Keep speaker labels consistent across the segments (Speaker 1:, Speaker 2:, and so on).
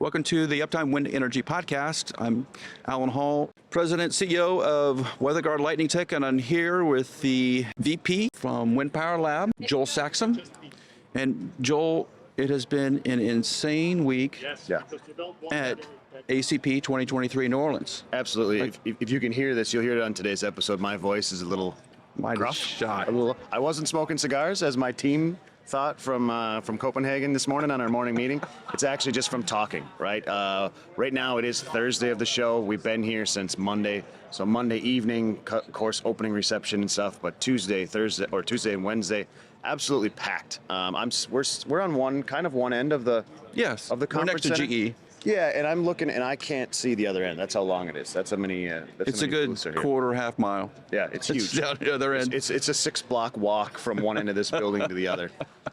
Speaker 1: Welcome to the Uptime Wind Energy Podcast. I'm Alan Hall, President, CEO of WeatherGuard Lightning Tech, and I'm here with the VP from Wind Power Lab, Joel Saxon. And Joel, it has been an insane week at ACP 2023 in New Orleans.
Speaker 2: Absolutely. If you can hear this, you'll hear it on today's episode. My voice is a little gruff.
Speaker 1: Shot.
Speaker 2: I wasn't smoking cigars, as my team thought from Copenhagen this morning on our morning meeting. It's actually just from talking, right? Right now it is Thursday of the show. We've been here since Monday. So Monday evening, of course, opening reception and stuff, but Tuesday and Wednesday, absolutely packed. We're on one end of the
Speaker 1: Yes,
Speaker 2: of the conference
Speaker 1: we're next to
Speaker 2: center.
Speaker 1: GE.
Speaker 2: Yeah, and I'm looking, and I can't see the other end. That's how long it is. That's how many.
Speaker 1: It's a good quarter, half mile.
Speaker 2: Yeah, it's huge.
Speaker 1: It's down the other end.
Speaker 2: It's a 6-block walk from one end of this building to the other.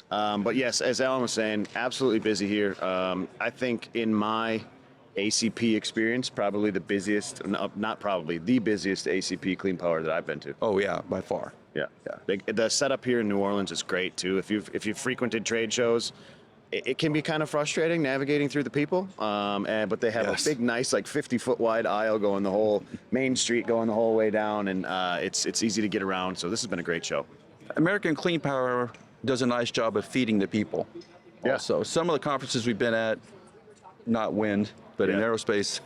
Speaker 2: But yes, as Alan was saying, absolutely busy here. I think in my ACP experience, probably the busiest, not probably, the busiest ACP clean power that I've been to.
Speaker 1: Oh yeah, by far.
Speaker 2: Yeah. The setup here in New Orleans is great too. If you've frequented trade shows, it can be kind of frustrating navigating through the people, but they have a big, nice, like 50-foot wide aisle going the whole main street, going the whole way down, and it's easy to get around. So this has been a great show. American
Speaker 1: Clean Power does a nice job of feeding the people.
Speaker 2: Yeah.
Speaker 1: Also, some of the conferences we've been at, not wind, but in aerospace,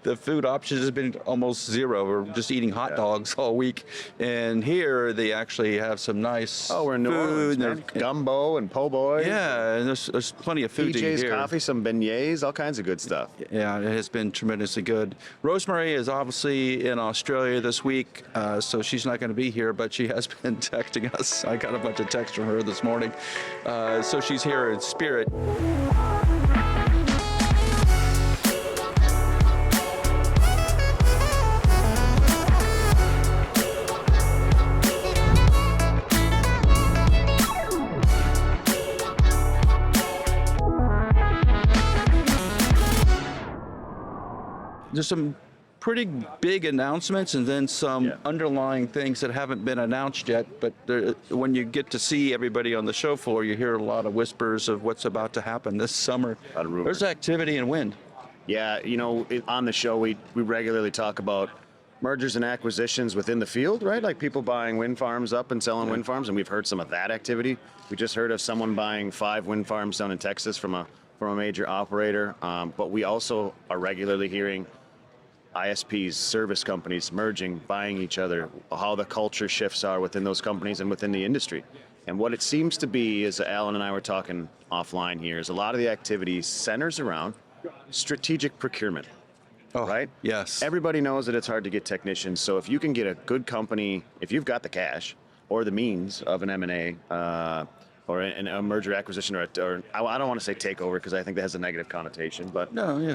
Speaker 1: the food options has been almost zero. We're just eating hot dogs all week. And here they actually have some nice
Speaker 2: we're in New Orleans, man. Gumbo and po' boys.
Speaker 1: Yeah, and there's plenty of food to eat
Speaker 2: PJ's
Speaker 1: here.
Speaker 2: coffee, some beignets, all kinds of good stuff.
Speaker 1: Yeah, it has been tremendously good. Rosemary is obviously in Australia this week, so she's not going to be here, but she has been texting us. I got a bunch of texts from her this morning. So she's here in spirit. There's some pretty big announcements and then some underlying things that haven't been announced yet, but when you get to see everybody on the show floor, you hear a lot of whispers of what's about to happen this summer.
Speaker 2: A lot of rumors.
Speaker 1: There's activity in wind.
Speaker 2: Yeah, on the show we regularly talk about mergers and acquisitions within the field, right? Like people buying wind farms up and selling wind farms, and we've heard some of that activity. We just heard of someone buying 5 wind farms down in Texas from a major operator, but we also are regularly hearing ISPs, service companies merging, buying each other, how the culture shifts are within those companies and within the industry. And what it seems to be, as Alan and I were talking offline here, is a lot of the activity centers around strategic procurement.
Speaker 1: Oh,
Speaker 2: right?
Speaker 1: Yes.
Speaker 2: Everybody knows that it's hard to get technicians, so if you can get a good company, if you've got the cash or the means of an M&A, or a merger acquisition, or I don't want to say takeover because I think that has a negative connotation, but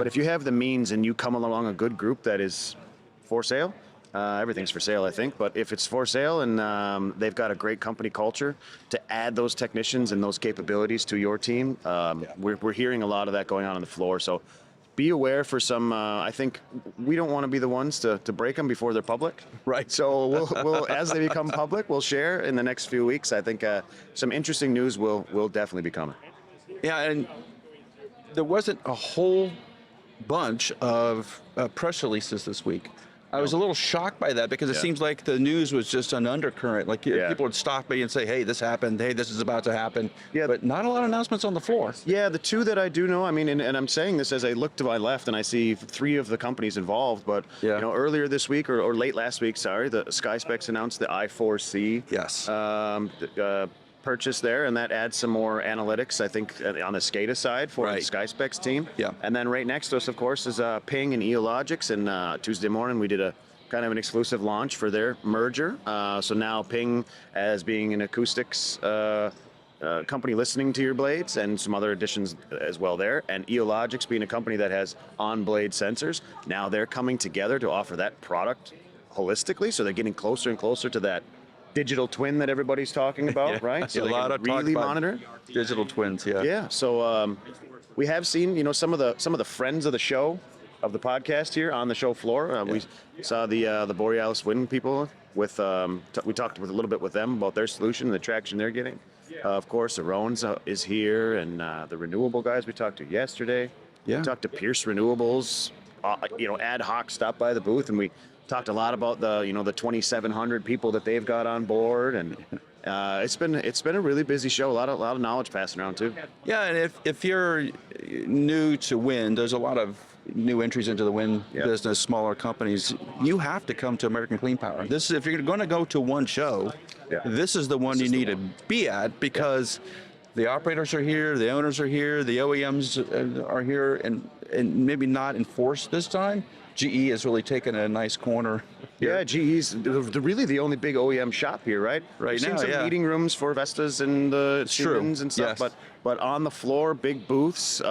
Speaker 2: if you have the means and you come along a good group that is for sale, everything's for sale, I think, but if it's for sale and they've got a great company culture to add those technicians and those capabilities to your team, we're hearing a lot of that going on the floor. So be aware for some, I think we don't want to be the ones to break them before they're public.
Speaker 1: Right.
Speaker 2: So we'll as they become public, we'll share in the next few weeks. I think some interesting news will definitely be coming.
Speaker 1: Yeah, and there wasn't a whole bunch of press releases this week. I was a little shocked by that because it seems like the news was just an undercurrent. Like people would stop me and say, hey, this happened. Hey, this is about to happen. Yeah. But not a lot of announcements on the floor. Yeah, the two that I do know, I mean, and I'm saying this as I look to my left and I see 3 of the companies involved, but earlier this week or late last week, the SkySpecs announced the I4C. Yes.
Speaker 2: Purchase there, and that adds some more analytics, I think, on the SCADA side for the SkySpecs team. Yeah. And then right next to us, of course, is Ping and eologix, and Tuesday morning we did a kind of an exclusive launch for their merger. So now Ping as being an acoustics company listening to your blades, and some other additions as well there, and eologix being a company that has on-blade sensors. Now they're coming together to offer that product holistically, so they're getting closer and closer to that digital twin that everybody's talking about, right? So
Speaker 1: a lot of
Speaker 2: really monitor
Speaker 1: digital twins.
Speaker 2: Yeah. So we have seen, some of the friends of the show, of the podcast here on the show floor. We saw the Borealis Wind people with. We talked with a little bit with them about their solution and the traction they're getting. Of course, Arones is here, and the renewable guys we talked to yesterday.
Speaker 1: Yeah.
Speaker 2: We talked to Pierce Renewables, ad hoc stopped by the booth, and we talked a lot about the 2,700 people that they've got on board, and it's been a really busy show. A lot of knowledge passing around too.
Speaker 1: Yeah, and if you're new to wind, there's a lot of new entries into the wind business, smaller companies. You have to come to American Clean Power. This is, if you're going to go to one show, this is the one you need to be at, because the operators are here, the owners are here, the OEMs are here, and maybe not enforced this time. GE has really taken a nice corner here.
Speaker 2: Yeah, GE's really the only big OEM shop here, right?
Speaker 1: Right
Speaker 2: I've
Speaker 1: now,
Speaker 2: seen some meeting rooms for Vestas and the Siemens and stuff, but on the floor, big booths.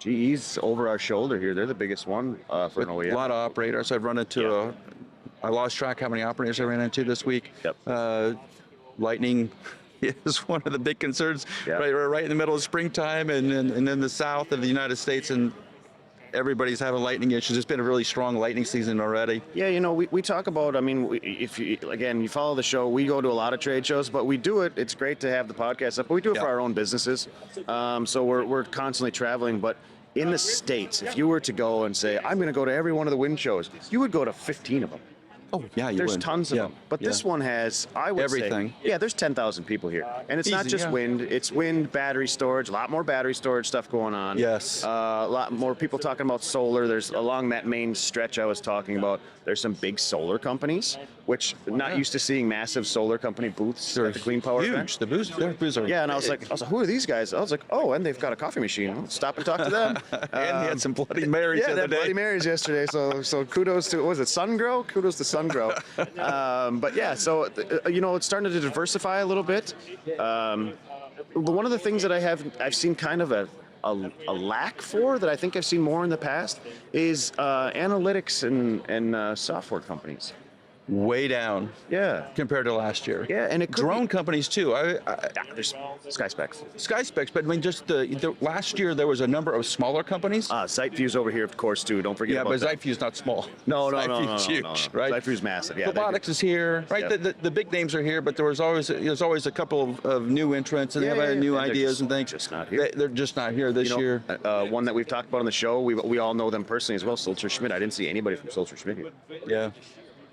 Speaker 2: GE's over our shoulder here. They're the biggest one for an OEM.
Speaker 1: A lot of operators. I've run into I lost track how many operators I ran into this week. Lightning is one of the big concerns. We're right in the middle of springtime, and in the south of the United States, and everybody's having lightning issues. It's been a really strong lightning season already. Yeah, we talk about, if you follow the show, we go to a lot of trade shows, but we do it. It's great to have the podcast up, but we do it for our own businesses. So we're constantly traveling, but in the States, if you were to go and say, I'm going to go to every one of the wind shows, you would go to 15 of them. Oh, yeah,
Speaker 2: there's tons of them. But this one has, I would
Speaker 1: everything.
Speaker 2: Say, there's 10,000 people here. And it's not just wind, it's wind, battery storage, a lot more battery storage stuff going on.
Speaker 1: Yes.
Speaker 2: A lot more people talking about solar. There's along that main stretch I was talking about, there's some big solar companies, which not used to seeing massive solar company booths at the Clean Power event.
Speaker 1: The booths are
Speaker 2: and I was like, who are these guys? I was like, oh, and they've got a coffee machine. I'll stop and talk to them.
Speaker 1: And he had some Bloody Marys the other day.
Speaker 2: Bloody Marys yesterday. So kudos to, what was it, SunGrow? Kudos to SunGrow. But yeah, so it's starting to diversify a little bit. One of the things that I've seen kind of a lack for, that I think I've seen more in the past, is analytics and software companies.
Speaker 1: Way down. Compared to last year.
Speaker 2: And it could
Speaker 1: drone companies too.
Speaker 2: There's SkySpecs.
Speaker 1: SkySpecs, but I mean, just the last year there was a number of smaller companies.
Speaker 2: SiteView's over here, of course, too. Don't forget about that.
Speaker 1: Yeah, but SiteView's not small.
Speaker 2: No,
Speaker 1: SiteView's huge, right?
Speaker 2: SiteView's massive. Yeah.
Speaker 1: Robotics is here, right? The big names are here, but there's always a couple of new entrants, and they have new ideas and things.
Speaker 2: Just not here.
Speaker 1: They're just not here this year.
Speaker 2: One that we've talked about on the show, we all know them personally as well. Sulzer Schmidt. I didn't see anybody from Sulzer Schmidt here.
Speaker 1: Yeah.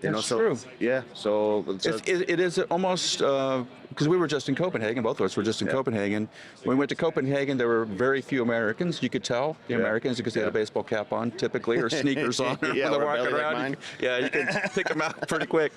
Speaker 1: That's true.
Speaker 2: Yeah, so
Speaker 1: it is almost, because we were just in Copenhagen, both of us were just in Copenhagen. When we went to Copenhagen, there were very few Americans. You could tell the Americans because they had a baseball cap on, typically, or sneakers on when they're walking around. You can pick them out pretty quick.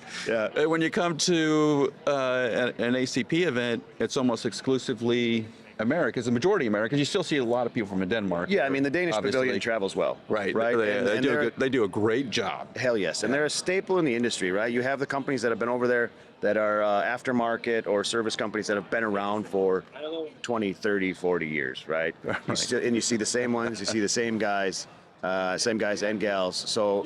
Speaker 1: When you come to an ACP event, it's almost exclusively Americans, the majority Americans. You still see a lot of people from Denmark.
Speaker 2: Yeah, I mean, the Danish pavilion travels well.
Speaker 1: Right. They do a great job.
Speaker 2: Hell yes. And they're a staple in the industry, right? You have the companies that have been over there that are aftermarket or service companies that have been around for 20, 30, 40 years, right? And you see the same ones, you see the same guys and gals. So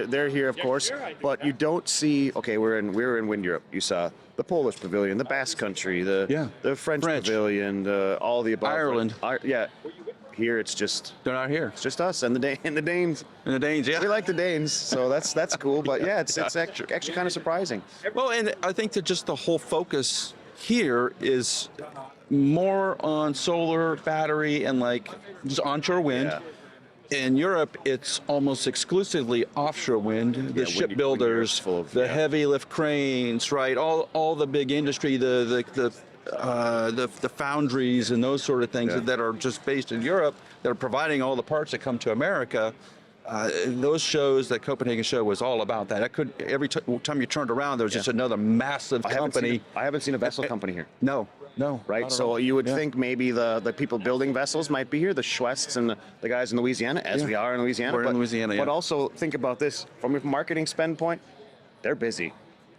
Speaker 2: they're here, of course, but you don't see, we're in Wind Europe. You saw the Polish pavilion, the Basque Country, the French pavilion, all the above.
Speaker 1: Ireland.
Speaker 2: Here it's just,
Speaker 1: they're not here.
Speaker 2: It's just us and the Danes.
Speaker 1: And the Danes,
Speaker 2: We like the Danes, so that's cool. But it's actually kind of surprising.
Speaker 1: Well, and I think that just the whole focus here is more on solar, battery, and just onshore wind. In Europe, it's almost exclusively offshore wind. The shipbuilders, the heavy lift cranes, right? All the big industry, the foundries and those sort of things that are just based in Europe, that are providing all the parts that come to America. Those shows, that Copenhagen show was all about that. Every time you turned around, there was just another massive company.
Speaker 2: I haven't seen a vessel company here.
Speaker 1: No.
Speaker 2: Right, so you would think maybe the people building vessels might be here, the Schwests and the guys in Louisiana, as we are in Louisiana.
Speaker 1: We're in Louisiana,
Speaker 2: But also think about this, from a marketing spend point, they're busy.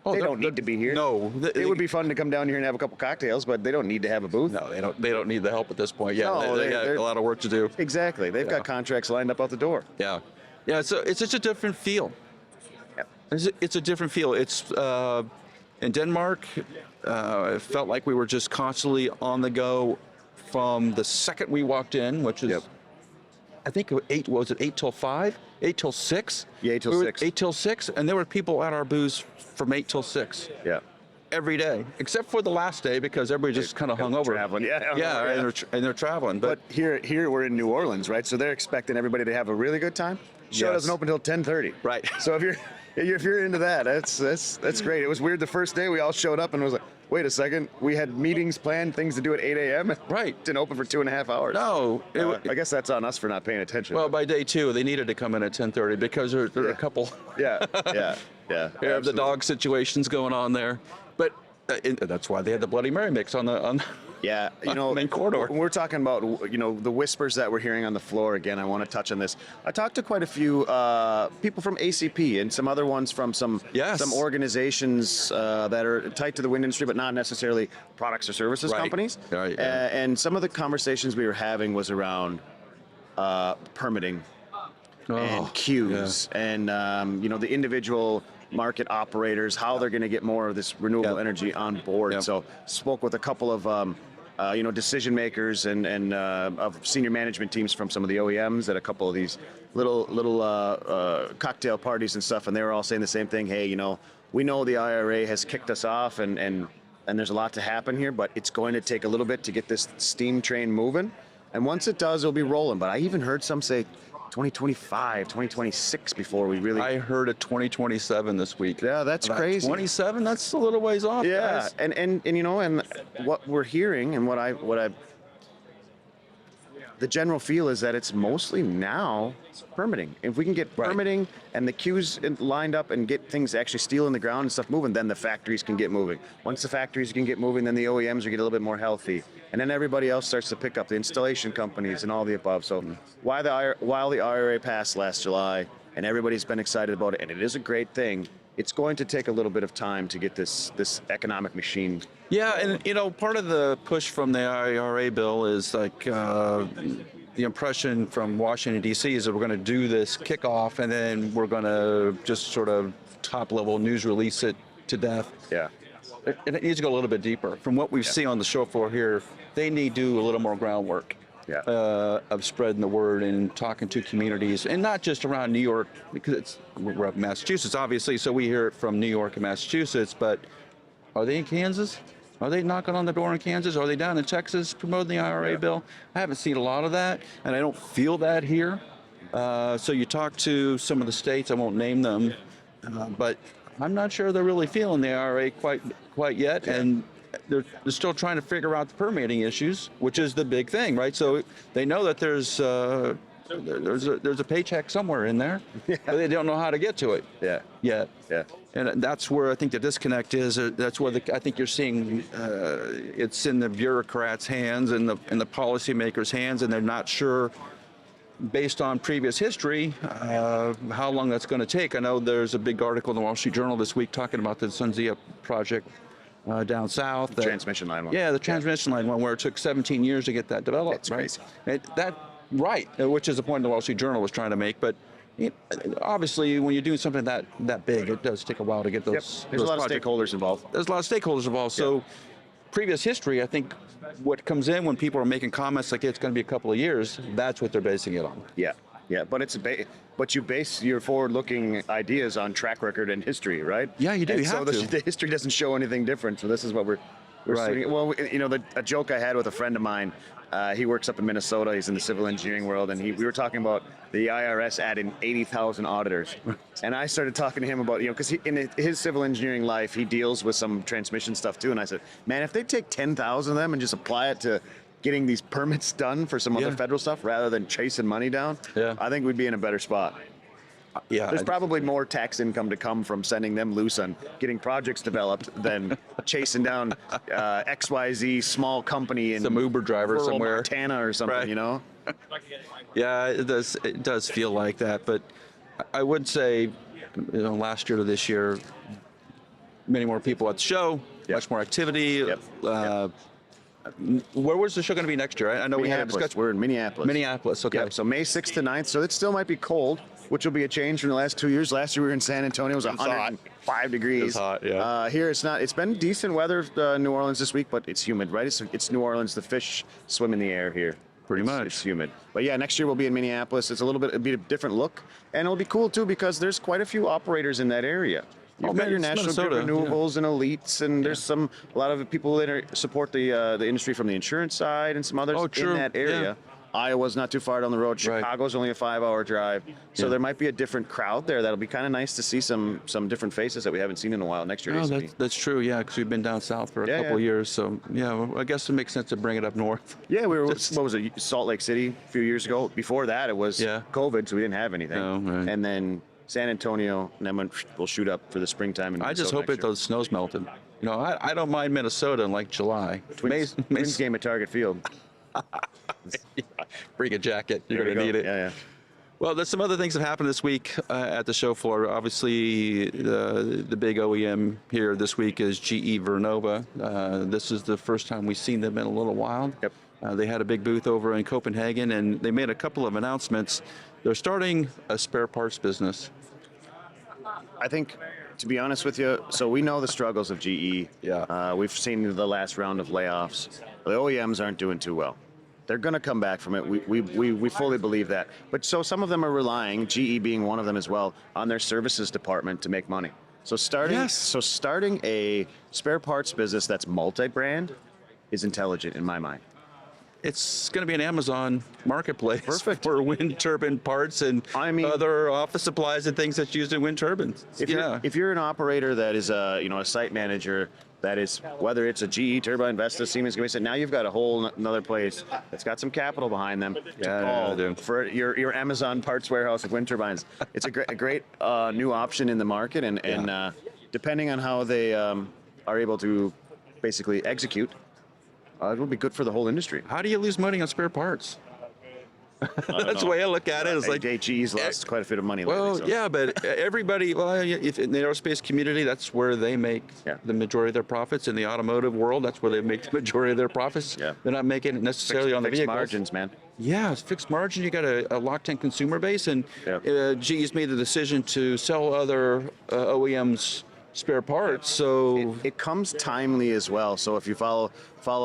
Speaker 2: They don't need to be here.
Speaker 1: No.
Speaker 2: It would be fun to come down here and have a couple cocktails, but they don't need to have a booth.
Speaker 1: No, they don't need the help at this point. They got a lot of work to do.
Speaker 2: Exactly. They've got contracts lined up out the door.
Speaker 1: Yeah, so it's just a different feel. It's a different feel. It's in Denmark, it felt like we were just constantly on the go from the second we walked in, which is, I think, 8 till 5? 8 till 6?
Speaker 2: Yeah, 8 till 6.
Speaker 1: 8 till 6, and there were people at our booths from 8 till 6. every day, except for the last day because everybody just kind of hung over.
Speaker 2: Traveling, yeah.
Speaker 1: Yeah, and they're traveling.
Speaker 2: But here we're in New Orleans, right? So they're expecting everybody to have a really good time. Show doesn't open until 10:30.
Speaker 1: Right.
Speaker 2: So if you're into that, that's great. It was weird the first day we all showed up and it was like, wait a second, we had meetings planned, things to do at 8 a.m.
Speaker 1: Right.
Speaker 2: Didn't open for 2.5 hours.
Speaker 1: No.
Speaker 2: I guess that's on us for not paying attention.
Speaker 1: Well, by day 2, they needed to come in at 10:30 because there are a couple.
Speaker 2: Yeah.
Speaker 1: The dog situations going on there, but that's why they had the Bloody Mary mix on the main corridor.
Speaker 2: When we're talking about the whispers that we're hearing on the floor. Again, I want to touch on this. I talked to quite a few people from ACP and some other ones from some organizations that are tied to the wind industry, but not necessarily products or services companies.
Speaker 1: Right. Yeah.
Speaker 2: And some of the conversations we were having was around permitting and queues and the individual market operators, how they're going to get more of this renewable energy on board. So spoke with a couple of decision makers and of senior management teams from some of the OEMs at a couple of these little cocktail parties and stuff, and they were all saying the same thing. Hey, we know the IRA has kicked us off and there's a lot to happen here, but it's going to take a little bit to get this steam train moving. And once it does, it'll be rolling. But I even heard some say 2025, 2026 before we really...
Speaker 1: I heard a 2027 this week.
Speaker 2: Yeah, that's crazy.
Speaker 1: 27, that's a little ways off, guys.
Speaker 2: And what we're hearing and what I the general feel is that it's mostly now permitting. If we can get permitting and the queues lined up and get things actually steel in the ground and stuff moving, then the factories can get moving. Once the factories can get moving, then the OEMs will get a little bit more healthy. And then everybody else starts to pick up, the installation companies and all the above. So while the IRA passed last July and everybody's been excited about it, and it is a great thing, it's going to take a little bit of time to get this economic machine.
Speaker 1: Yeah, and part of the push from the IRA bill is like the impression from Washington D.C. is that we're going to do this kickoff and then we're going to just sort of top level news release it to death.
Speaker 2: Yeah.
Speaker 1: And it needs to go a little bit deeper. From what we've seen on the show floor here, they need to do a little more groundwork. Of spreading the word and talking to communities, and not just around New York, because we're up in Massachusetts, obviously, so we hear it from New York and Massachusetts, but are they in Kansas? Are they knocking on the door in Kansas? Are they down in Texas promoting the IRA bill? I haven't seen a lot of that, and I don't feel that here. So you talk to some of the states, I won't name them, but I'm not sure they're really feeling the IRA quite yet, and they're still trying to figure out the permitting issues, which is the big thing, right? So they know that there's a paycheck somewhere in there, but they don't know how to get to it yet. And that's where I think the disconnect is. That's where I think you're seeing it's in the bureaucrats' hands and the policymakers' hands, and they're not sure, based on previous history, how long that's going to take. I know there's a big article in the Wall Street Journal this week talking about the SunZia project down south.
Speaker 2: The transmission line one.
Speaker 1: Yeah, the transmission line one, where it took 17 years to get that developed.
Speaker 2: That's
Speaker 1: crazy. Which is the point the Wall Street Journal was trying to make. But obviously, when you're doing something that big, it does take a while to get those.
Speaker 2: There's a lot of stakeholders involved.
Speaker 1: There's a lot of stakeholders involved. So, previous history, I think, what comes in when people are making comments like it's going to be a couple of years, that's what they're basing it on.
Speaker 2: Yeah, but you base your forward-looking ideas on track record and history, right?
Speaker 1: Yeah, you do.
Speaker 2: And
Speaker 1: you have to.
Speaker 2: The history doesn't show anything different. So this is what we're seeing. Well, a joke I had with a friend of mine. He works up in Minnesota. He's in the civil engineering world, and we were talking about the IRS adding 80,000 auditors. And I started talking to him about, because in his civil engineering life, he deals with some transmission stuff too. And I said, man, if they take 10,000 of them and just apply it to getting these permits done for some other federal stuff rather than chasing money down, I think we'd be in a better spot. There's probably more tax income to come from sending them loose on getting projects developed than chasing down XYZ small company in
Speaker 1: some Uber driver somewhere,
Speaker 2: Montana or something,
Speaker 1: Yeah, it does feel like that. But I would say, last year to this year, many more people at the show, much more activity. Where was the show going to be next year? I know we had a discussion.
Speaker 2: We're in Minneapolis.
Speaker 1: Minneapolis, okay.
Speaker 2: So May 6th to 9th. So it still might be cold, which will be a change from the last 2 years. Last year we were in San Antonio. It was 105 degrees.
Speaker 1: It's hot, yeah.
Speaker 2: Here it's not. It's been decent weather in New Orleans this week, but it's humid, right? It's New Orleans. The fish swim in the air here.
Speaker 1: Pretty much.
Speaker 2: It's humid. But yeah, next year we'll be in Minneapolis. It'll be a different look. And it'll be cool too because there's quite a few operators in that area. You've got your
Speaker 1: it's
Speaker 2: national grid
Speaker 1: Minnesota,
Speaker 2: renewables and elites, and there's a lot of people that support the industry from the insurance side and some others
Speaker 1: true.
Speaker 2: in that area.
Speaker 1: Yeah.
Speaker 2: Iowa's not too far down the road.
Speaker 1: Right.
Speaker 2: Chicago's only a 5-hour drive. So
Speaker 1: Yeah.
Speaker 2: there might be a different crowd there. That'll be kind of nice to see some different faces that we haven't seen in a while next year.
Speaker 1: No,
Speaker 2: ACP.
Speaker 1: that's true, yeah, because we've been down south for a
Speaker 2: Yeah,
Speaker 1: couple
Speaker 2: yeah.
Speaker 1: of years. So, yeah, well, I guess it makes sense to bring it up north.
Speaker 2: Yeah, we were, what was it, Salt Lake City a few years ago. Before that, it was
Speaker 1: Yeah.
Speaker 2: COVID, so we didn't have anything.
Speaker 1: Oh, right.
Speaker 2: And then San Antonio, and then we'll shoot up for the springtime. In
Speaker 1: I just
Speaker 2: Minnesota
Speaker 1: hope
Speaker 2: next year.
Speaker 1: those snow's melted. You know, I don't mind Minnesota in like July.
Speaker 2: Twins game at Target Field.
Speaker 1: Bring a jacket. You're
Speaker 2: There
Speaker 1: going to
Speaker 2: you go.
Speaker 1: need it.
Speaker 2: Yeah, yeah.
Speaker 1: Well, there's some other things that happened this week at the show floor. Obviously, the big OEM here this week is GE Vernova. This is the first time we've seen them in a little while.
Speaker 2: Yep.
Speaker 1: They had a big booth over in Copenhagen, and they made a couple of announcements. They're starting a spare parts business.
Speaker 2: I think, to be honest with you, so we know the struggles of GE.
Speaker 1: Yeah.
Speaker 2: We've seen the last round of layoffs. The OEMs aren't doing too well. They're going to come back from it. We fully believe that. But so some of them are relying, GE being one of them as well, on their services department to make money. So starting a spare parts business that's multi-brand is intelligent in my mind.
Speaker 1: It's going to be an Amazon marketplace
Speaker 2: Perfect.
Speaker 1: for wind turbine parts and
Speaker 2: I mean-
Speaker 1: other office supplies and things that's used in wind turbines.
Speaker 2: If you're an operator that is a site manager that is, whether it's a GE turbine, Vestas, Siemens Gamesa, now you've got a whole another place that's got some capital behind them to
Speaker 1: Yeah, they do.
Speaker 2: call for your Amazon parts warehouse of wind turbines. It's a great new option in the market, and depending on how they are able to basically execute, it will be good for the whole industry.
Speaker 1: How do you lose money on spare parts? That's the way I look at it. It's like,
Speaker 2: GE's lost quite a bit of money
Speaker 1: well,
Speaker 2: lately. So.
Speaker 1: yeah, but everybody, if in the aerospace community, that's where they make the majority of their profits. In the automotive world, that's where they make the majority of their profits.
Speaker 2: Yeah.
Speaker 1: They're not making it necessarily on the
Speaker 2: Fixed
Speaker 1: vehicles.
Speaker 2: margins, man.
Speaker 1: Yeah, it's fixed margin. You got a locked-in consumer base, and GE's made the decision to sell other OEMs spare parts. So
Speaker 2: It comes timely as well. So if you follow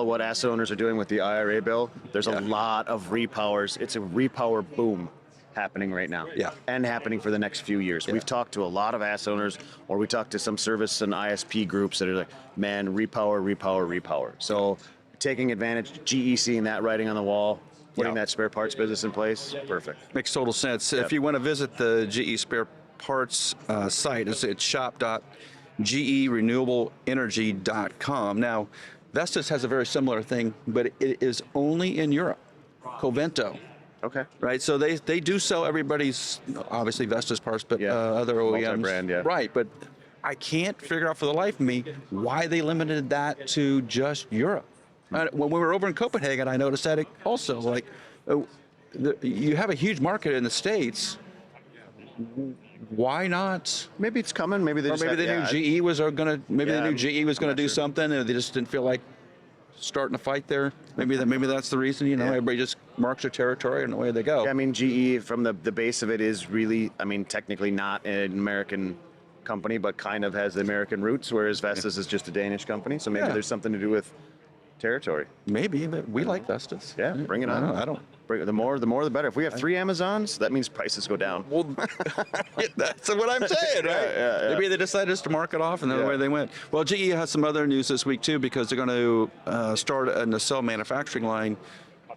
Speaker 2: what asset owners are doing with the IRA bill, there's a lot of repowers. It's a repower boom happening right now.
Speaker 1: Yeah.
Speaker 2: And happening for the next few years.
Speaker 1: Yeah.
Speaker 2: We've talked to a lot of asset owners, or we talked to some service and ISP groups that are like, man, repower. So taking advantage, GE seeing that writing on the wall, putting that spare parts business in place, perfect.
Speaker 1: makes total sense. If you want to visit the GE spare parts site, it's shop.gerenewableenergy.com. Now, Vestas has a very similar thing, but it is only in Europe. Covento,
Speaker 2: Okay.
Speaker 1: right? So they do sell everybody's, obviously Vestas parts, but other OEMs.
Speaker 2: Multi-brand, yeah.
Speaker 1: Right, but I can't figure out for the life of me why they limited that to just Europe. When we were over in Copenhagen, I noticed that also, like, you have a huge market in the States. Why not?
Speaker 2: Maybe it's coming. Maybe they
Speaker 1: Or
Speaker 2: just
Speaker 1: maybe
Speaker 2: have-
Speaker 1: they knew GE was going to. Maybe
Speaker 2: Yeah,
Speaker 1: they knew GE was
Speaker 2: I'm
Speaker 1: going
Speaker 2: not
Speaker 1: to do
Speaker 2: sure.
Speaker 1: something, and they just didn't feel like starting a fight there. Maybe that's the reason. You know, everybody just marks their territory and away they go.
Speaker 2: Yeah, I mean, GE from the base of it is really, I mean, technically not an American company, but kind of has the American roots, whereas Vestas is just a Danish company. So maybe there's something to do with territory.
Speaker 1: Maybe, but we like Vestas.
Speaker 2: Yeah, bring it on.
Speaker 1: I don't.
Speaker 2: The more the better. If we have 3 Amazons, that means prices go down.
Speaker 1: Well, that's what I'm saying, right?
Speaker 2: yeah.
Speaker 1: Maybe they decided just to mark it off, and that's the way they went. Well, GE has some other news this week too, because they're going to start a nacelle manufacturing line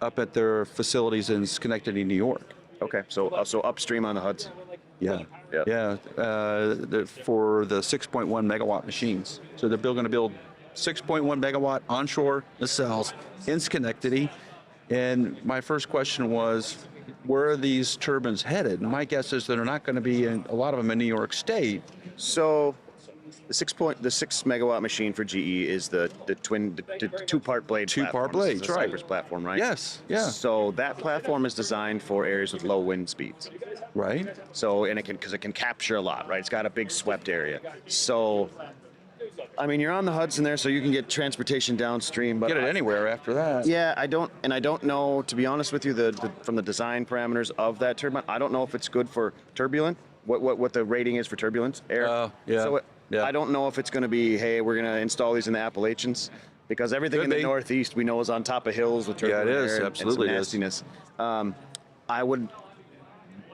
Speaker 1: up at their facilities in Schenectady, New York.
Speaker 2: Okay, so upstream on the Hudson.
Speaker 1: Yeah.
Speaker 2: Yep.
Speaker 1: Yeah. For the 6.1 megawatt machines. So they're going to build 6.1 megawatt onshore nacelles in Schenectady. And my first question was, where are these turbines headed? And my guess is that they're not going to be in a lot of them in New York State.
Speaker 2: So the 6 megawatt machine for GE is the two-part blade.
Speaker 1: Two-part
Speaker 2: platform. This is
Speaker 1: blades,
Speaker 2: the
Speaker 1: right.
Speaker 2: Cypress platform, right?
Speaker 1: Yes. Yeah.
Speaker 2: So that platform is designed for areas with low wind speeds.
Speaker 1: Right.
Speaker 2: So, and because it can capture a lot, right? It's got a big swept area. So, I mean, you're on the Hudson there, so you can get transportation downstream. But
Speaker 1: Get it anywhere after that.
Speaker 2: yeah, I don't know, to be honest with you, from the design parameters of that turbine, I don't know if it's good for turbulent. What the rating is for turbulence air.
Speaker 1: Yeah.
Speaker 2: So
Speaker 1: Yeah.
Speaker 2: I don't know if it's going to be, hey, we're going to install these in the Appalachians, because everything
Speaker 1: Could
Speaker 2: in the
Speaker 1: be.
Speaker 2: Northeast we know is on top of hills with turbulent
Speaker 1: Yeah, it is.
Speaker 2: air
Speaker 1: Absolutely
Speaker 2: and
Speaker 1: is.
Speaker 2: some nastiness. I would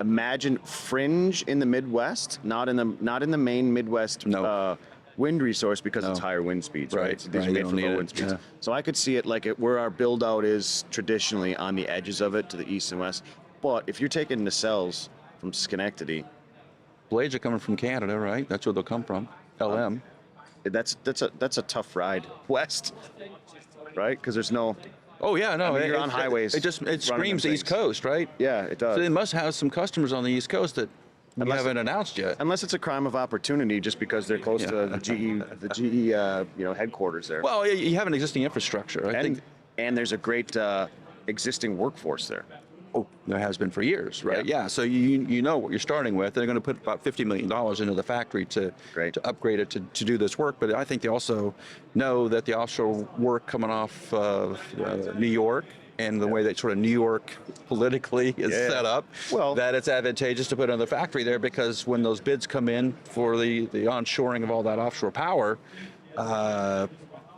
Speaker 2: imagine fringe in the Midwest, not in the main Midwest
Speaker 1: No.
Speaker 2: wind resource because it's
Speaker 1: No.
Speaker 2: higher wind speeds, right?
Speaker 1: Right,
Speaker 2: So these
Speaker 1: right,
Speaker 2: are
Speaker 1: you
Speaker 2: made
Speaker 1: don't
Speaker 2: for
Speaker 1: need
Speaker 2: low
Speaker 1: it,
Speaker 2: wind speeds.
Speaker 1: yeah.
Speaker 2: So I could see it like where our build out is traditionally on the edges of it to the east and west. But if you're taking nacelles from Schenectady,
Speaker 1: Blades are coming from Canada, right? That's where they'll come from. LM.
Speaker 2: that's a tough ride west, right? Because there's no.
Speaker 1: Oh yeah, no,
Speaker 2: I mean, you're on highways
Speaker 1: It
Speaker 2: running
Speaker 1: screams
Speaker 2: them
Speaker 1: East
Speaker 2: things.
Speaker 1: Coast, right?
Speaker 2: Yeah, it does.
Speaker 1: So they must have some customers on the East Coast that we
Speaker 2: Unless-
Speaker 1: haven't announced yet.
Speaker 2: Unless it's a crime of opportunity, just because they're close to the GE headquarters there.
Speaker 1: Well, you have an existing infrastructure. I think.
Speaker 2: And there's a great existing workforce there.
Speaker 1: Oh, there has been for years, right?
Speaker 2: Yeah.
Speaker 1: Yeah. So you know what you're starting with. They're going to put about $50 million into the factory to upgrade it to do this work. But I think they also know that the offshore work coming off of New York and the way that sort of New York politically is set up, that it's advantageous to put another factory there, because when those bids come in for the onshoring of all that offshore power,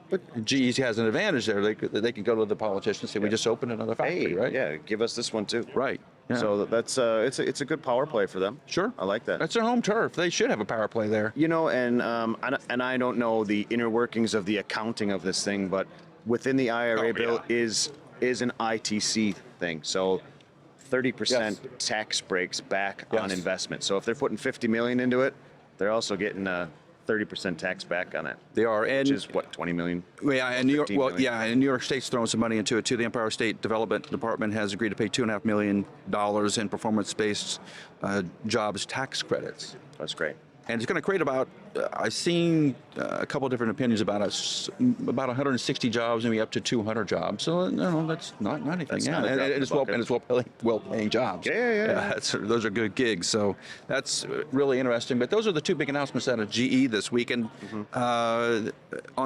Speaker 1: but GE has an advantage there. They can go to the politicians and say, we just opened another factory, right?
Speaker 2: Yeah, give us this one too.
Speaker 1: Right. Yeah.
Speaker 2: So that's it's a good power play for them.
Speaker 1: Sure.
Speaker 2: I like that.
Speaker 1: That's their home turf. They should have a power play there.
Speaker 2: You know, and I don't know the inner workings of the accounting of this thing, but within the IRA bill is an ITC thing. So 30% tax breaks back on investment. So if they're putting $50 million into it, they're also getting 30% tax back on it.
Speaker 1: They are, and
Speaker 2: which is what, 20 million?
Speaker 1: Yeah, and New York. Well,
Speaker 2: million?
Speaker 1: yeah, and New York State's throwing some money into it too. The Empire State Development Department has agreed to pay $2.5 million in performance-based jobs tax credits.
Speaker 2: That's great.
Speaker 1: And it's going to create about, I've seen a couple different opinions about it, about 160 jobs, maybe up to 200 jobs. So no, that's not anything.
Speaker 2: That's
Speaker 1: yeah,
Speaker 2: not a drop in
Speaker 1: and it's
Speaker 2: the bucket.
Speaker 1: well-paying jobs.
Speaker 2: Yeah.
Speaker 1: Those are good gigs. So that's really interesting. But those are the two big announcements out of GE this week. And on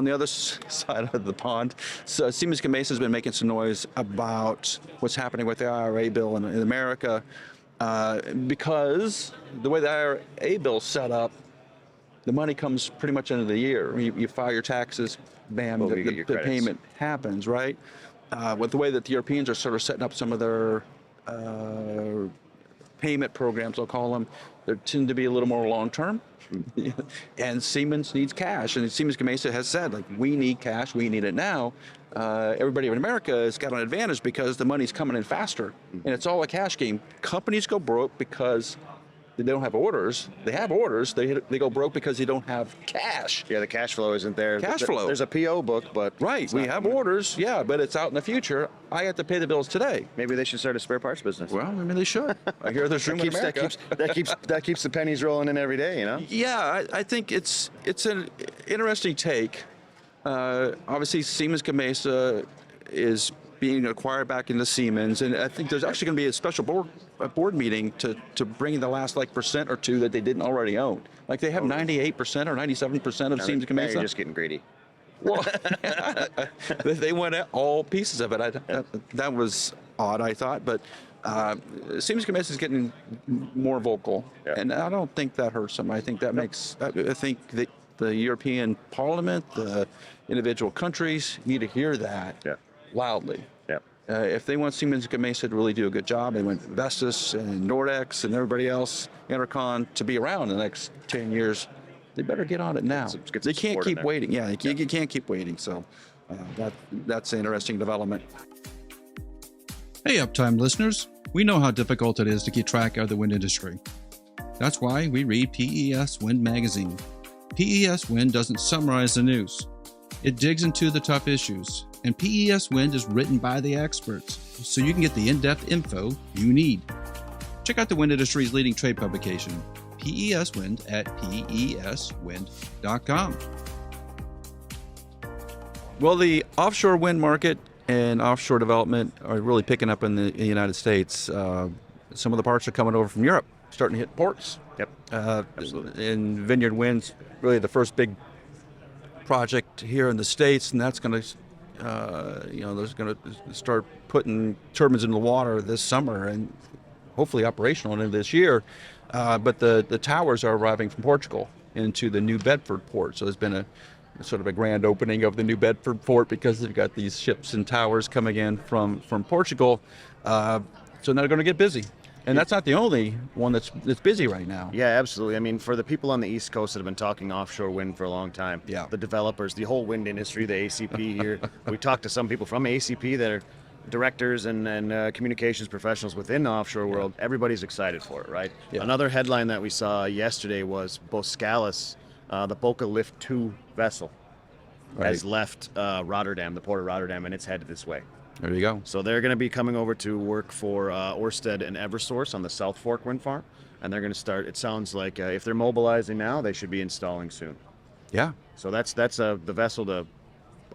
Speaker 1: the other side of the pond, so Siemens Gamesa has been making some noise about what's happening with the IRA bill in America. Because the way the IRA bill's set up, the money comes pretty much end of the year. You file your taxes, bam, the payment happens, right? With the way that the Europeans are sort of setting up some of their payment programs, I'll call them, they tend to be a little more long-term. And Siemens needs cash, and Siemens Gamesa has said, like, we need cash, we need it now. Everybody in America has got an advantage because the money's coming in faster, and it's all a cash game. Companies go broke because they don't have orders. They have orders. They go broke because they don't have cash.
Speaker 2: Yeah, the cash flow isn't there.
Speaker 1: Cash flow.
Speaker 2: There's a PO book, but
Speaker 1: right, we have orders. Yeah, but it's out in the future. I have to pay the bills today.
Speaker 2: Maybe they should start a spare parts business.
Speaker 1: Well, maybe they should. I hear there's room in America.
Speaker 2: That keeps the pennies rolling in every day, you know.
Speaker 1: Yeah, I think it's an interesting take. Obviously, Siemens Gamesa is being acquired back into Siemens, and I think there's actually going to be a special board meeting to bring the last percent or two that they didn't already own. Like they have 98% or 97% of Siemens Gamesa.
Speaker 2: You're just getting greedy.
Speaker 1: Well, they went at all pieces of it. That was odd, I thought, but Siemens Gamesa is getting more vocal, and I don't think that hurts them. I think that makes. I think that the European Parliament, the individual countries need to hear that loudly.
Speaker 2: Yeah.
Speaker 1: If they want Siemens Gamesa to really do a good job, they want Vestas and Nordex and everybody else, Intercon, to be around in the next 10 years, they better get on it now. They can't keep waiting. Yeah, you can't keep waiting. So that's an interesting development.
Speaker 3: Hey, Uptime listeners. We know how difficult it is to keep track of the wind industry. That's why we read PES Wind magazine. PES Wind doesn't summarize the news. It digs into the tough issues, and PES Wind is written by the experts, so you can get the in-depth info you need. Check out the wind industry's leading trade publication, PES Wind, at peswind.com.
Speaker 1: Well, the offshore wind market and offshore development are really picking up in the United States. Some of the parts are coming over from Europe, starting to hit ports.
Speaker 2: Yep, absolutely.
Speaker 1: And Vineyard Wind's really the first big project here in the States, and that's going to, there's going to start putting turbines in the water this summer and hopefully operational into this year. But the towers are arriving from Portugal into the New Bedford port. So there's been a sort of a grand opening of the New Bedford port because they've got these ships and towers coming in from Portugal. So now they're going to get busy. And that's not the only one that's busy right now.
Speaker 2: Yeah, absolutely. I mean, for the people on the East Coast that have been talking offshore wind for a long time, the developers, the whole wind industry, the ACP here, we talked to some people from ACP that are directors and communications professionals within the offshore world. Everybody's excited for it, right?
Speaker 1: Yeah.
Speaker 2: Another headline that we saw yesterday was Boskalis, the Boca Lift 2 vessel, has left Rotterdam, the port of Rotterdam, and it's headed this way.
Speaker 1: There you go.
Speaker 2: So they're going to be coming over to work for Ørsted and Eversource on the South Fork wind farm, and they're going to start. It sounds like if they're mobilizing now, they should be installing soon.
Speaker 1: Yeah.
Speaker 2: So that's the vessel to,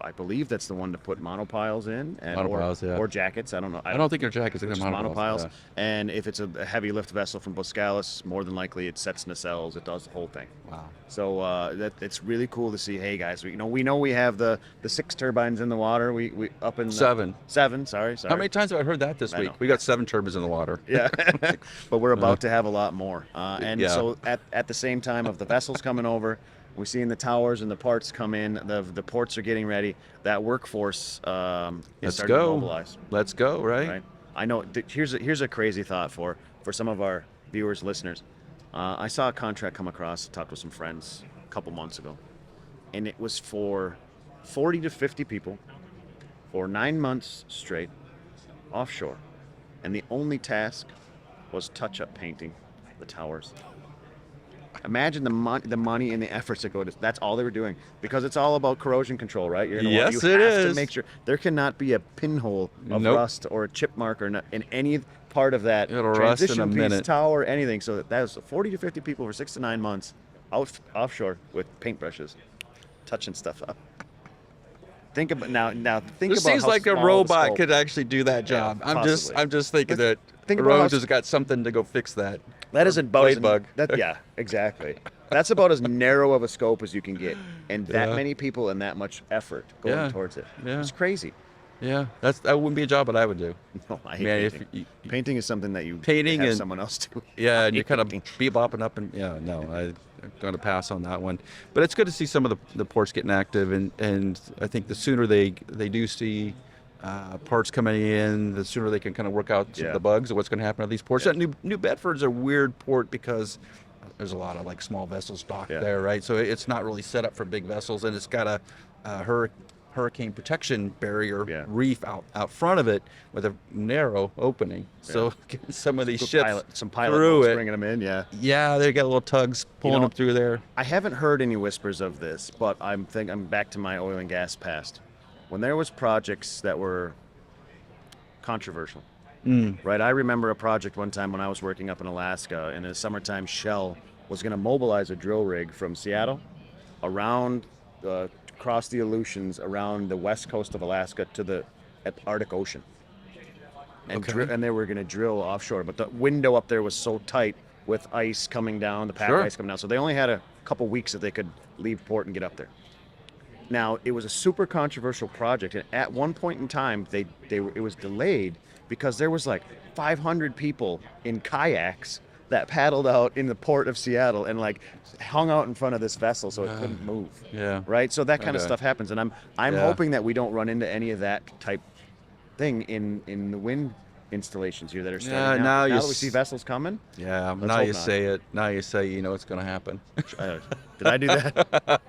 Speaker 2: I believe that's the one to put monopiles in, and or jackets. I don't know.
Speaker 1: I don't think they're jackets. They're
Speaker 2: monopiles. And if it's a heavy lift vessel from Boskalis, more than likely it sets nacelles. It does the whole thing.
Speaker 1: Wow.
Speaker 2: So it's really cool to see. Hey guys, we know we have the 6 turbines in the water. We up in
Speaker 1: 7.
Speaker 2: 7. Sorry.
Speaker 1: How many times have I heard that this week? We got 7 turbines in the water.
Speaker 2: Yeah. But we're about to have a lot more. So at the same time of the vessels coming over, we're seeing the towers and the parts come in. The ports are getting ready. That workforce is starting to mobilize.
Speaker 1: Let's go, right?
Speaker 2: I know. Here's a crazy thought for some of our viewers, listeners. I saw a contract come across. Talked with some friends a couple months ago, and it was for 40 to 50 people for 9 months straight, offshore, and the only task was touch-up painting the towers. Imagine the money and the efforts that go to. That's all they were doing, because it's all about corrosion control, right? You have to make sure there cannot be a pinhole of rust or a chip mark or in any part of that transition piece, tower, anything. So that was 40 to 50 people for 6 to 9 months offshore with paintbrushes, touching stuff up. Think about now. Think
Speaker 1: this
Speaker 2: about
Speaker 1: seems
Speaker 2: how
Speaker 1: like a
Speaker 2: small
Speaker 1: robot could actually do that job.
Speaker 2: Yeah,
Speaker 1: I'm just thinking that Rose has got something to go fix that.
Speaker 2: That is about
Speaker 1: bug.
Speaker 2: Yeah, exactly. That's about as narrow of a scope as you can get, and that many people and that much effort going towards it.
Speaker 1: Yeah.
Speaker 2: It's crazy.
Speaker 1: Yeah, that wouldn't be a job that I would do.
Speaker 2: No, I hate painting. Painting is something that you have someone else do.
Speaker 1: Yeah, and you're kind of bebopping up and I'm going to pass on that one. But it's good to see some of the ports getting active, and I think the sooner they do see parts coming in, the sooner they can kind of work out some of the bugs of what's going to happen at these ports.
Speaker 2: Yeah.
Speaker 1: New Bedford's a weird port because there's a lot of like small vessels docked there, right? So it's not really set up for big vessels, and it's got a hurricane protection barrier reef out front of it with a narrow opening. So some of these ships,
Speaker 2: some pilot boats bringing them in,
Speaker 1: yeah, they got little tugs pulling them through there.
Speaker 2: I haven't heard any whispers of this, but I'm back to my oil and gas past. When there was projects that were controversial, right? I remember a project one time when I was working up in Alaska, in the summertime, Shell was going to mobilize a drill rig from Seattle around across the Aleutians around the west coast of Alaska to the Arctic Ocean, and and they were going to drill offshore, but the window up there was so tight with ice coming down, the pack ice coming down, so they only had a couple weeks that they could leave port and get up there. Now, it was a super controversial project, and at one point in time, it was delayed because there was like 500 people in kayaks that paddled out in the port of Seattle and like hung out in front of this vessel so it couldn't move.
Speaker 1: Yeah.
Speaker 2: Right? So that kind of stuff happens, and I'm hoping that we don't run into any of that type thing in the wind installations here that are starting now that we see vessels coming.
Speaker 1: Yeah, now you say it. Now you say you know it's going to happen.
Speaker 2: Did I do that?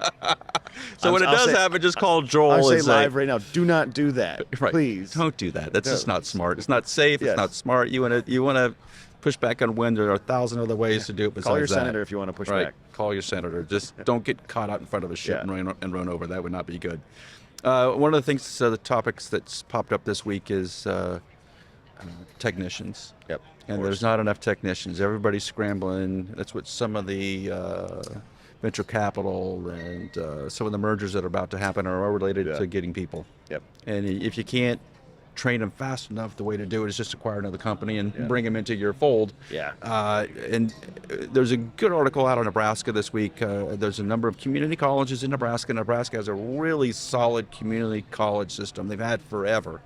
Speaker 1: So when it does happen, just call Joel.
Speaker 2: I'll say live right now, do not do that.
Speaker 1: Right.
Speaker 2: Please.
Speaker 1: Don't do that. That's just not smart. It's not safe. It's not smart. You want to push back on wind. There are 1,000 other ways to do it besides
Speaker 2: Call your
Speaker 1: that.
Speaker 2: senator if you want to push back.
Speaker 1: Call your senator. Just don't get caught out in front of a ship and run over. That would not be good. One of the things, the topics that's popped up this week is technicians.
Speaker 2: Yep.
Speaker 1: And there's not enough technicians. Everybody's scrambling. That's what some of the venture capital and some of the mergers that are about to happen are all related to getting people.
Speaker 2: Yep.
Speaker 1: And if you can't train them fast enough, the way to do it is just acquire another company and bring them into your fold.
Speaker 2: Yeah.
Speaker 1: And there's a good article out of Nebraska this week. There's a number of community colleges in Nebraska. Nebraska has a really solid community college system. They've had forever.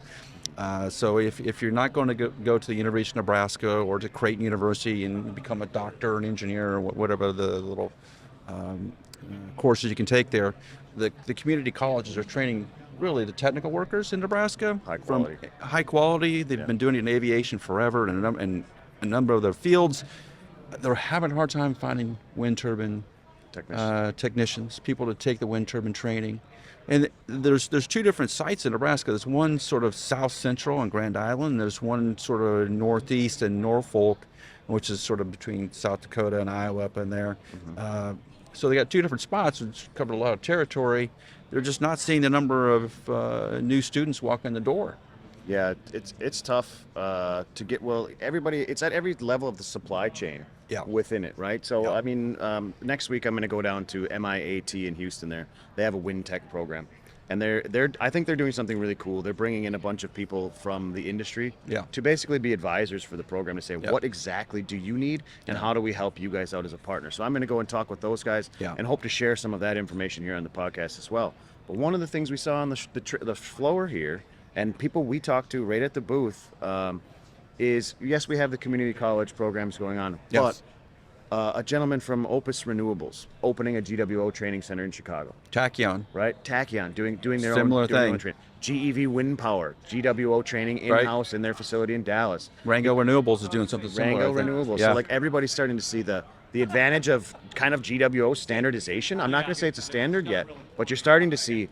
Speaker 1: So if you're not going to go to the University of Nebraska or to Creighton University and become a doctor, an engineer, or whatever the little courses you can take there, the community colleges are training really the technical workers in Nebraska.
Speaker 2: High quality.
Speaker 1: High quality. They've been doing it in aviation forever, and a number of their fields. They're having a hard time finding wind turbine technicians, people to take the wind turbine training. And there's two different sites in Nebraska. There's one sort of south central on Grand Island. And there's one sort of northeast in Norfolk, which is sort of between South Dakota and Iowa up in there. So they got two different spots, which covered a lot of territory. They're just not seeing the number of new students walk in the door.
Speaker 2: Yeah, it's tough to get. Well, everybody, it's at every level of the supply chain within it, right? So, I mean, next week I'm going to go down to MIAT in Houston. They have a wind tech program, and I think they're doing something really cool. They're bringing in a bunch of people from the industry to basically be advisors for the program to say what exactly do you need and how do we help you guys out as a partner. So I'm going to go and talk with those guys and hope to share some of that information here on the podcast as well. But one of the things we saw on the floor here, and people we talked to right at the booth, is yes, we have the community college programs going on, but a gentleman from Opus Renewables opening a GWO training center in Chicago.
Speaker 1: Tachyon.
Speaker 2: Right? Tachyon doing their
Speaker 1: Similar
Speaker 2: own
Speaker 1: thing.
Speaker 2: training. GEV Wind Power, GWO training in-house in their facility in Dallas.
Speaker 1: Rango Renewables is doing something similar.
Speaker 2: Rango Renewables. So like everybody's starting to see the advantage of kind of GWO standardization. I'm not going to say it's a standard yet, but you're starting to see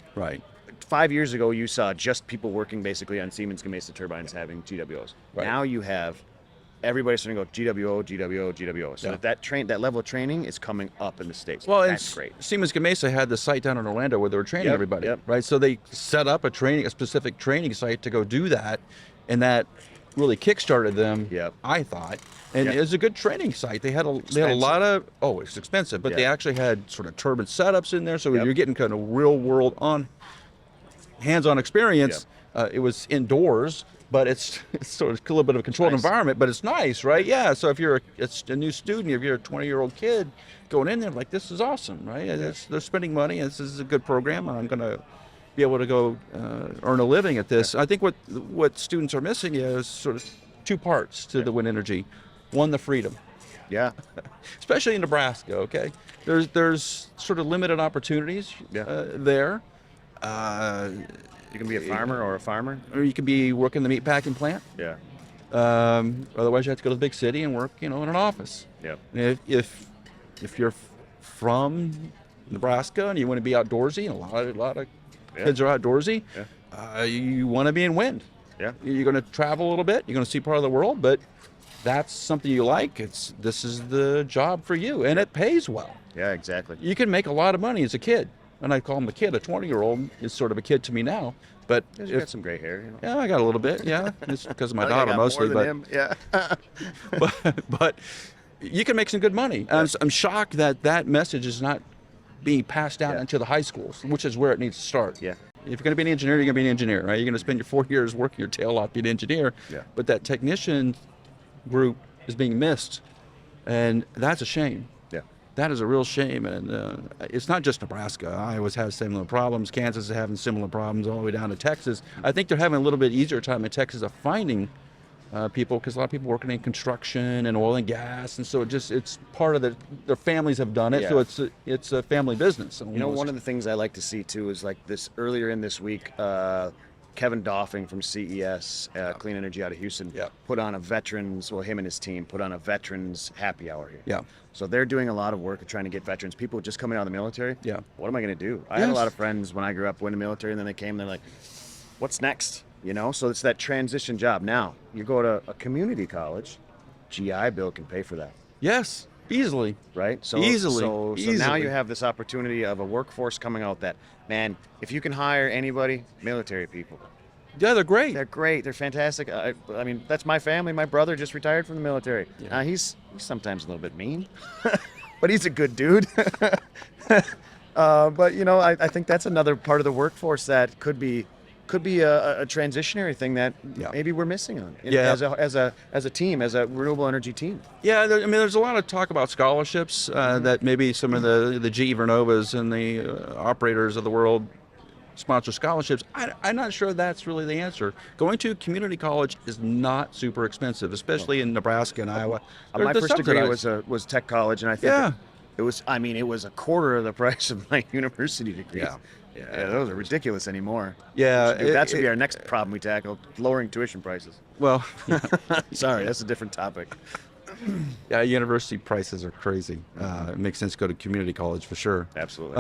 Speaker 2: 5 years ago, you saw just people working basically on Siemens Gamesa turbines having GWOs. Now you have everybody starting to go GWO, GWO, GWO. So that level of training is coming up in the States.
Speaker 1: Well,
Speaker 2: that's great.
Speaker 1: Siemens Gamesa had the site down in Orlando where they were training everybody, right? So they set up a specific training site to go do that, and that really kickstarted them, I thought. And it was a good training site. They had a lot of, it's expensive, but they actually had sort of turbine setups in there, so you're getting kind of real world hands-on experience. It was indoors, but it's sort of a little bit of a controlled environment, but it's nice, right? Yeah, so if you're a new student, if you're a 20-year-old kid going in there, like, this is awesome, right? They're spending money, and this is a good program, and I'm going to be able to go earn a living at this. I think what students are missing is sort of two parts to the wind energy. One, the freedom.
Speaker 2: Yeah.
Speaker 1: Especially in Nebraska, okay? There's sort of limited opportunities there.
Speaker 2: You can be a farmer or a farmer.
Speaker 1: Or you can be working the meat packing plant.
Speaker 2: Yeah.
Speaker 1: Otherwise, you have to go to the big city and work, in an office.
Speaker 2: Yeah.
Speaker 1: If you're from Nebraska and you want to be outdoorsy, and a lot of kids are outdoorsy, you want to be in wind.
Speaker 2: Yeah.
Speaker 1: You're going to travel a little bit. You're going to see part of the world, but that's something you like. This is the job for you, and it pays well.
Speaker 2: Yeah, exactly.
Speaker 1: You can make a lot of money as a kid. And I call him a kid. A 20-year-old is sort of a kid to me now. But
Speaker 2: you got some gray hair.
Speaker 1: Yeah, I got a little bit. Yeah, it's because of my
Speaker 2: I
Speaker 1: daughter
Speaker 2: got
Speaker 1: mostly.
Speaker 2: More than him. Yeah.
Speaker 1: but you can make some good money. I'm shocked that message is not being passed out into the high schools, which is where it needs to start.
Speaker 2: Yeah.
Speaker 1: If you're going to be an engineer, you're going to be an engineer, right? You're going to spend your 4 years working your tail off being an engineer.
Speaker 2: Yeah.
Speaker 1: But that technician group is being missed, and that's a shame. That is a real shame, and it's not just Nebraska. Iowa has similar problems. Kansas is having similar problems all the way down to Texas. I think they're having a little bit easier time in Texas of finding people, because a lot of people working in construction and oil and gas, and so it's part of their families have done it, so it's a family business. Almost.
Speaker 2: One of the things I like to see too is like this earlier in this week. Kevin Doffing from CES, Clean Energy out of Houston, put on him and his team put on a veterans happy hour here.
Speaker 1: Yeah.
Speaker 2: So they're doing a lot of work of trying to get veterans, people just coming out of the military.
Speaker 1: Yeah.
Speaker 2: What am I going to do? I had a lot of friends when I grew up in the military, and then they came, they're like, what's next? So it's that transition job. Now, you go to a community college, GI Bill can pay for that.
Speaker 1: Yes, easily.
Speaker 2: Right? So
Speaker 1: Easily.
Speaker 2: now you have this opportunity of a workforce coming out that, man, if you can hire anybody, military people.
Speaker 1: Yeah, they're great.
Speaker 2: They're great. They're fantastic. I mean, that's my family. My brother just retired from the military. Yeah. He's sometimes a little bit mean, but he's a good dude. But I think that's another part of the workforce that could be a transitionary thing that maybe we're missing on as a team, as a renewable energy team. Yeah,
Speaker 1: there's a lot of talk about scholarships that maybe some of the GE Vernovas and the operators of the world sponsor scholarships. I'm not sure that's really the answer. Going to community college is not super expensive, especially in Nebraska and Iowa.
Speaker 2: My first degree was tech college, and I think It was a quarter of the price of my university degree. Yeah, those are ridiculous anymore.
Speaker 1: Yeah,
Speaker 2: That should be our next problem we tackle, lowering tuition prices.
Speaker 1: Well,
Speaker 2: Sorry, that's a different topic.
Speaker 1: yeah, university prices are crazy. It makes sense to go to community college for sure.
Speaker 2: Absolutely.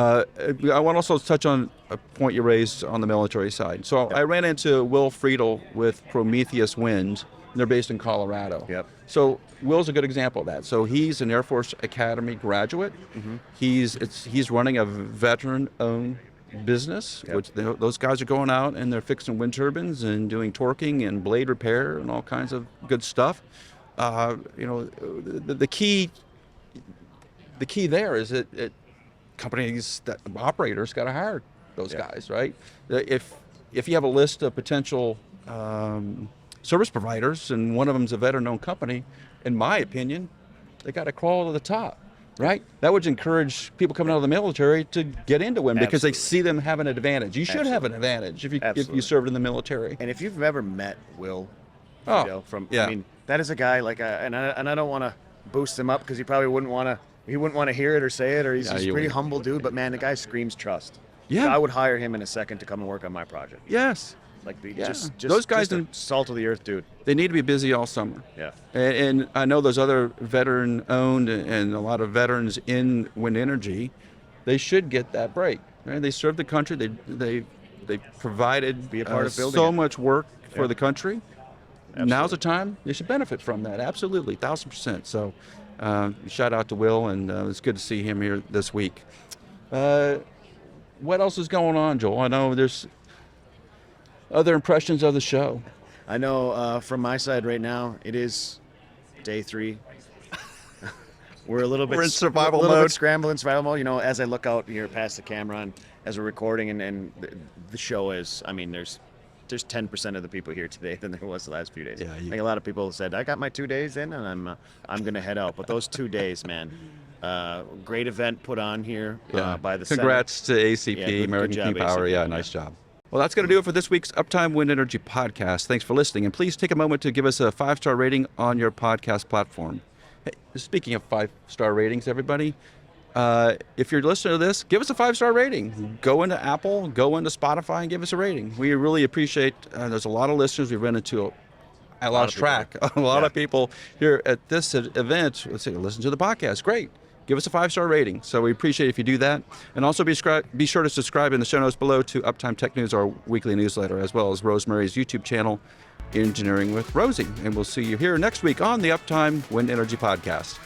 Speaker 1: I want to also touch on a point you raised on the military side. So I ran into Will Friedel with Prometheus Wind. They're based in Colorado.
Speaker 2: Yep.
Speaker 1: So Will's a good example of that. So he's an Air Force Academy graduate.
Speaker 2: Mm-hmm.
Speaker 1: He's running a veteran-owned business, which those guys are going out and they're fixing wind turbines and doing torquing and blade repair and all kinds of good stuff. The key there is that companies, that operators got to hire those guys, right? If you have a list of potential service providers and one of them's a veteran-owned company, in my opinion, they got to crawl to the top, right? That would encourage people coming out of the military to get into wind because they see them have an advantage. You should have an advantage if you served in the military.
Speaker 2: And if you've ever met Will, I mean, that is a guy and I don't want to boost him up because he probably wouldn't want to hear it or say it, or he's a pretty humble dude. But man, the guy screams trust.
Speaker 1: Yeah,
Speaker 2: so I would hire him in a second to come and work on my project.
Speaker 1: Yes.
Speaker 2: Just
Speaker 1: those guys,
Speaker 2: just a salt of the earth dude.
Speaker 1: They need to be busy all summer.
Speaker 2: Yeah.
Speaker 1: And I know those other veteran-owned and a lot of veterans in wind energy, they should get that break. Right? They served the country. They provided
Speaker 2: be a part of building
Speaker 1: so
Speaker 2: it.
Speaker 1: much work for the country.
Speaker 2: Absolutely.
Speaker 1: Now's the time they should benefit from that. Absolutely, 1,000%. So, shout out to Will, and it's good to see him here this week. What else is going on, Joel? I know there's other impressions of the show.
Speaker 2: I know from my side right now, it is day 3. We're in
Speaker 1: survival
Speaker 2: mode.
Speaker 1: mode.
Speaker 2: Scrambling survival mode. You know, as I look out here past the camera and as we're recording, and the show is, I mean, there's 10% of the people here today than there was the last few days.
Speaker 1: Yeah,
Speaker 2: I think a lot of people said, I got my 2 days in and I'm going to head out. But those 2 days, man, great event put on here by the
Speaker 1: Congrats
Speaker 2: Senate.
Speaker 1: to ACP,
Speaker 2: Yeah, good
Speaker 1: American
Speaker 2: job,
Speaker 1: Clean Power.
Speaker 2: ACP.
Speaker 1: Yeah, nice job. Well, that's going to do it for this week's Uptime Wind Energy Podcast. Thanks for listening, and please take a moment to give us a 5-star rating on your podcast platform. Hey, speaking of 5-star ratings, everybody, if you're listening to this, give us a 5-star rating. Go into Apple, go into Spotify, and give us a rating. We really appreciate. There's a lot of listeners. We've run into I lost track. A lot of people here at this event. Let's say, listen to the podcast. Great. Give us a 5-star rating. So we appreciate if you do that. And also be sure to subscribe in the show notes below to Uptime Tech News, our weekly newsletter, as well as Rosemary's YouTube channel, Engineering with Rosie. And we'll see you here next week on the Uptime Wind Energy Podcast.